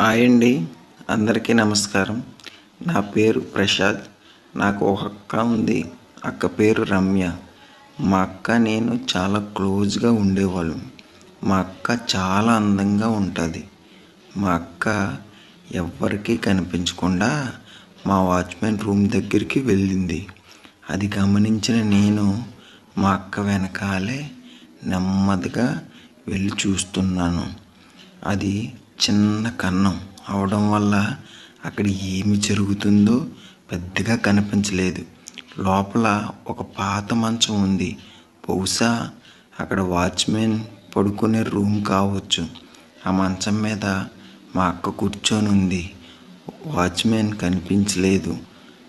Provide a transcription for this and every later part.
Hi అండి. అందరికీ నమస్కారం. నా పేరు ప్రసాద్. నాకు ఒక అక్క ఉంది. అక్క పేరు రమ్య. మా అక్క నేను చాలా క్లోజ్గా ఉండేవాళ్ళం. మా అక్క చాలా అందంగా ఉంటుంది. మా అక్క ఎవ్వరికీ కనిపించకుండా మా వాచ్మెన్ రూమ్ దగ్గరికి వెళ్ళింది. అది గమనించిన నేను మా అక్క వెనకాలే నెమ్మదిగా వెళ్ళి చూస్తున్నాను. అది చిన్న కన్నం అవడం వల్ల అక్కడ ఏమి జరుగుతుందో పెద్దగా కనిపించలేదు. లోపల ఒక పాత మంచం ఉంది. బహుశా అక్కడ వాచ్మెన్ పడుకునే రూమ్ కావచ్చు. ఆ మంచం మీద మా అక్క కూర్చొని ఉంది. వాచ్మెన్ కనిపించలేదు.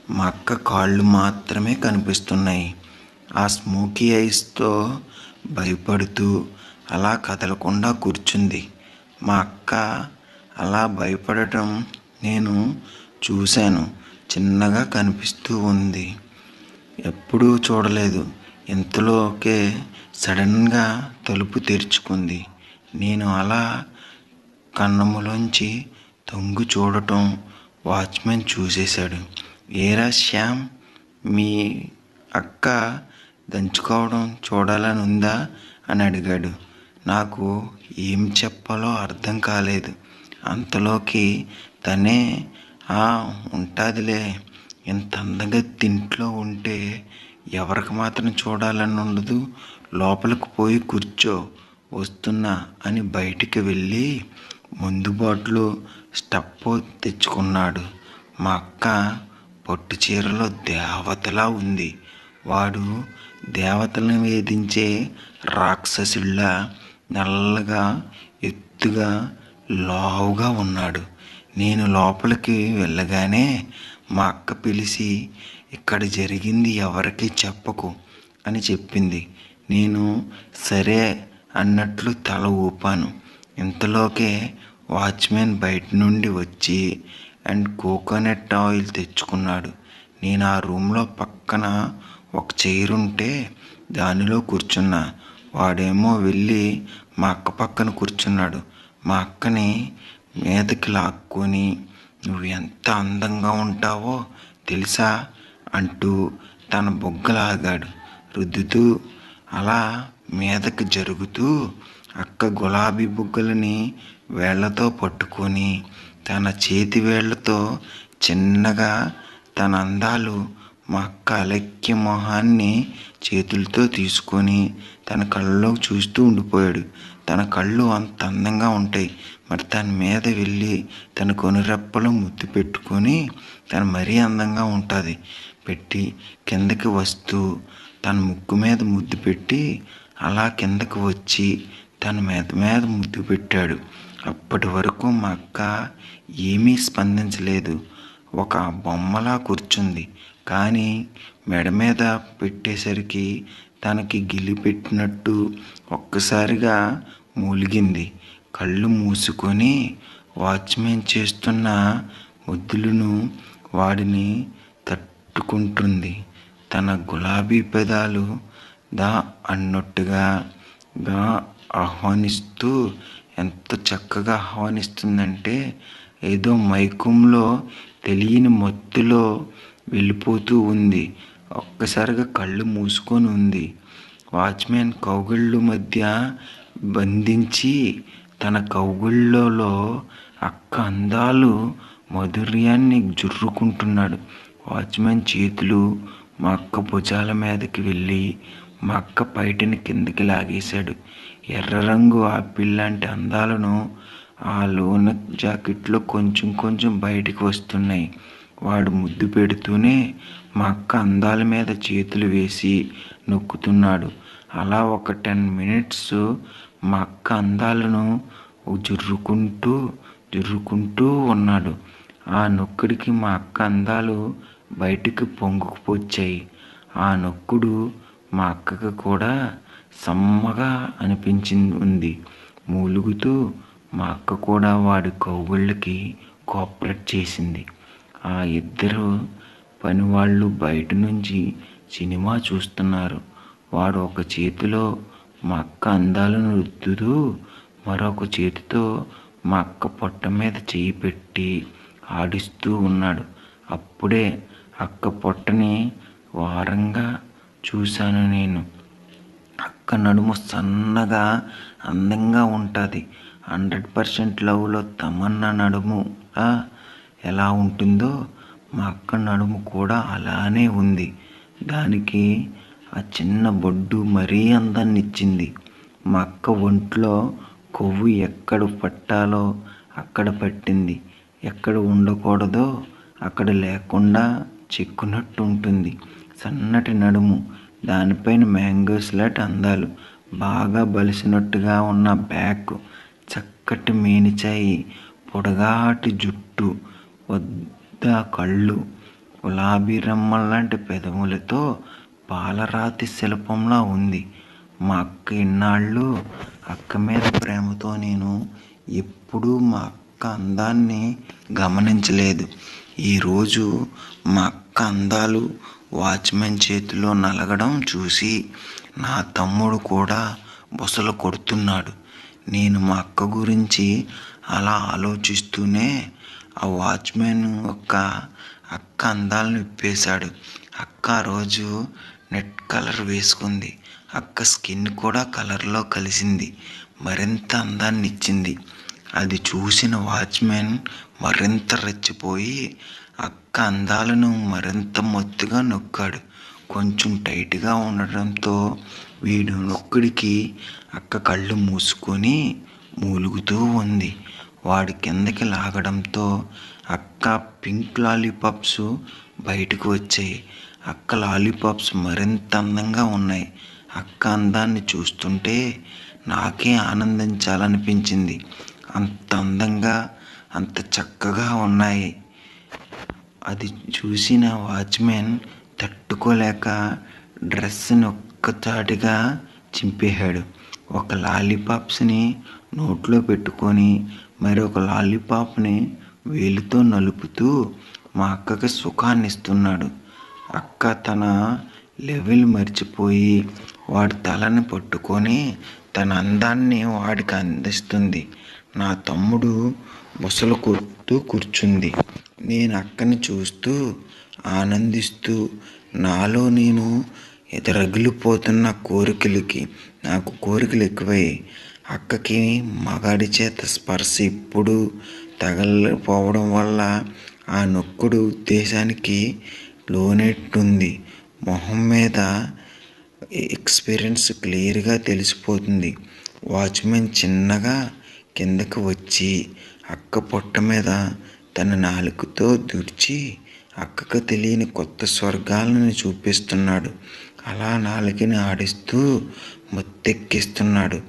మా అక్క కాళ్ళు మాత్రమే కనిపిస్తున్నాయి. ఆ స్మోకీ ఐస్తో భయపడుతూ అలా కదలకుండా కూర్చుంది. మా అక్క అలా భయపడటం నేను చూశాను. చిన్నగా కనిపిస్తూ ఉంది. ఎప్పుడూ చూడలేదు. ఇంతలోకే సడన్గా తలుపు తెరుచుకుంది. నేను అలా కన్నములోంచి తొంగి చూడటం వాచ్మెన్ చూసేశాడు. ఏరా శ్యామ్, మీ అక్క దంచుకోవడం చూడాలని ఉందా అని అడిగాడు. నాకు ఏం చెప్పాలో అర్థం కాలేదు. అంతలోకి తనే ఉంటుందిలే, ఇంత అందంగా తింట్లో ఉంటే ఎవరికి మాత్రం చూడాలని ఉండదు, లోపలికి పోయి కూర్చో, వస్తున్నా అని బయటికి వెళ్ళి ముందు బాటిల్ స్టప్ తెచ్చుకున్నాడు. మా అక్క పట్టు చీరలో దేవతలా ఉంది. వాడు దేవతలను వేధించే రాక్షసుల్లా నల్లగా ఎత్తుగా లావుగా ఉన్నాడు. నేను లోపలికి వెళ్ళగానే మా అక్క పిలిచి, ఇక్కడ జరిగింది ఎవరికి చెప్పకు అని చెప్పింది. నేను సరే అన్నట్లు తల ఊపాను. ఇంతలోకే వాచ్మెన్ బయట నుండి వచ్చి కోకోనట్ ఆయిల్ తెచ్చుకున్నాడు. నేను ఆ రూమ్లో పక్కన ఒక చైర్ ఉంటే దానిలో కూర్చున్నా. వాడేమో వెళ్ళి మా అక్క పక్కన కూర్చున్నాడు. మా అక్కని మీదకి లాక్కొని, నువ్వు ఎంత అందంగా ఉంటావో తెలుసా అంటూ తన బొగ్గలాగాడు. రుద్దుతూ అలా మీదకి జరుగుతూ అక్క గులాబీ బుగ్గలని వేళ్లతో పట్టుకొని తన చేతి వేళ్లతో చిన్నగా తన అందాలు మా అక్క అలెక్కి మొహాన్ని చేతులతో తీసుకొని తన కళ్ళలోకి చూస్తూ ఉండిపోయాడు. తన కళ్ళు అంత అందంగా ఉంటాయి. మరి తన మీద వెళ్ళి తన కొనురెప్పలు ముద్దు పెట్టుకొని తను మరీ అందంగా ఉంటుంది పెట్టి కిందకి వస్తూ తన ముక్కు మీద ముద్దు పెట్టి అలా కిందకి వచ్చి తన మీద ముద్దు పెట్టాడు. అప్పటి వరకు మా అక్క ఏమీ స్పందించలేదు. ఒక బొమ్మలా కూర్చుంది. కానీ మెడ మీద పెట్టేసరికి తనకి గిలి పెట్టినట్టు ఒక్కసారిగా మూలిగింది. కళ్ళు మూసుకొని వాచ్మెన్ చేస్తున్న ముద్దులను వాడిని తట్టుకుంటుంది. తన గులాబీ పెదాలు దా అన్నట్టుగా ఆహ్వానిస్తూ, ఎంత చక్కగా ఆహ్వానిస్తుందంటే ఏదో మైకంలో తెలియని మత్తులో వెళ్ళిపోతూ ఉంది. ఒక్కసారిగా కళ్ళు మూసుకొని ఉంది. వాచ్మెన్ కౌగిళ్ళు మధ్య బంధించి తన కౌగిళ్ళలో అక్క అందాలు మాధుర్యాన్ని జుర్రుకుంటున్నాడు. వాచ్మెన్ చేతులు మా అక్క భుజాల మీదకి వెళ్ళి మా అక్క పైటని కిందకి లాగేశాడు. ఎర్ర రంగు ఆపిల్ లాంటి అందాలను ఆ లోన జాకెట్లో కొంచెం కొంచెం బయటికి వస్తున్నాయి. వాడు ముద్దు పెడుతూనే మా అక్క అందాల మీద చేతులు వేసి నొక్కుతున్నాడు. అలా ఒక 10 minutes మా అక్క అందాలను జుర్రుకుంటూ ఉన్నాడు. ఆ నొక్కుడికి మా అక్క అందాలు బయటికి పొంగుకుపోచ్చాయి. ఆ నొక్కుడు మా అక్కకు కూడా సమ్మగా ఉంది. మూలుగుతూ మా అక్క కూడా వాడి కౌగిళ్ళకి కోఆపరేట్ చేసింది. ఆ ఇద్దరు పనివాళ్ళు బయట నుంచి సినిమా చూస్తున్నారు. వాడు ఒక చేతిలో మా అక్క అందాలను రుద్దుతూ మరొక చేతితో మా అక్క పొట్ట మీద చెయ్యి పెట్టి ఆడిస్తూ ఉన్నాడు. అప్పుడే అక్క పొట్టని వారంగా చూశాను నేను. అక్క నడుము సన్నగా అందంగా ఉంటుంది. 100% లవ్లో తమన్నా నడుము ఎలా ఉంటుందో మా అక్క నడుము కూడా అలానే ఉంది. దానికి ఆ చిన్న బొడ్డు మరీ అందాన్ని ఇచ్చింది. మా అక్క ఒంట్లో కొవ్వు ఎక్కడ పట్టాలో అక్కడ పట్టింది, ఎక్కడ ఉండకూడదో అక్కడ లేకుండా చెక్కునట్టు ఉంటుంది. సన్నటి నడుము, దానిపైన మ్యాంగోస్ లాంటి అందాలు, బాగా బలిసినట్టుగా ఉన్న బ్యాక్, చక్కటి మేనిచాయి, పొడగాటి జుట్టు, వద్ద కళ్ళు, గులాబీ రెమ్మల్లాంటి పెదవులతో పాలరాతి శిల్పంలా ఉంది. మా అక్క ఇన్నాళ్ళు అక్క మీద ప్రేమతో నేను ఎప్పుడూ మా అక్క అందాన్ని గమనించలేదు. ఈరోజు మా అక్క అందాలు వాచ్మెన్ చేతిలో నలగడం చూసి నా తమ్ముడు కూడా బుసలు కొడుతున్నాడు. నేను మా అక్క గురించి అలా ఆలోచిస్తూనే ఆ వాచ్మెన్ అక్క అందాలను విప్పేశాడు. అక్క ఆ రోజు నెట్ కలర్ వేసుకుంది. అక్క స్కిన్ కూడా కలర్లో కలిసింది, మరింత అందాన్ని ఇచ్చింది. అది చూసిన వాచ్మెన్ మరింత రెచ్చిపోయి అక్క అందాలను మరింత మొత్తుగా నొక్కాడు. కొంచెం టైట్గా ఉండడంతో వీడు నొక్కుడికి అక్క కళ్ళు మూసుకొని మూలుగుతూ ఉంది. వాడి కిందకి లాగడంతో అక్క పింక్ లాలీపాప్స్ బయటకు వచ్చాయి. అక్క లాలీపాప్స్ మరింత అందంగా ఉన్నాయి. అక్క అందాన్ని చూస్తుంటే నాకే ఆనందించాలనిపించింది. అంత అందంగా, అంత చక్కగా ఉన్నాయి. అది చూసిన వాచ్మెన్ తట్టుకోలేక డ్రెస్ని ఒక్కచాటిగా చింపేశాడు. ఒక లాలీపాప్స్ని నోట్లో పెట్టుకొని మరొక లాలీపాప్ని వేలితో నలుపుతూ మా అక్కకి సుఖాన్ని ఇస్తున్నాడు. అక్క తన లెవెల్ మర్చిపోయి వాడి తలని పట్టుకొని తన అందాన్ని వాడికి అందిస్తుంది. నా తమ్ముడు బుసలు కొడుతూ కూర్చుంది. నేను అక్కని చూస్తూ ఆనందిస్తూ నాలో నేను ఎదరగిలిపోతున్న నాకు కోరికలు ఎక్కువై అక్కకి మగాడి చేత స్పర్శ ఇప్పుడు తగలపోవడం వల్ల ఆ నొక్కుడు ఉద్దేశానికి లోనెట్టుంది. మొహం మీద ఎక్స్పీరియన్స్ క్లియర్గా తెలిసిపోతుంది. వాచ్మెన్ చిన్నగా కిందకు వచ్చి అక్క పొట్ట మీద తన నాలుకతో దుడిచి అక్కకు తెలియని కొత్త స్వర్గాలను చూపిస్తున్నాడు. అలా నాలుకని ఆడిస్తూ మొత్తెక్కిస్తున్నాడు.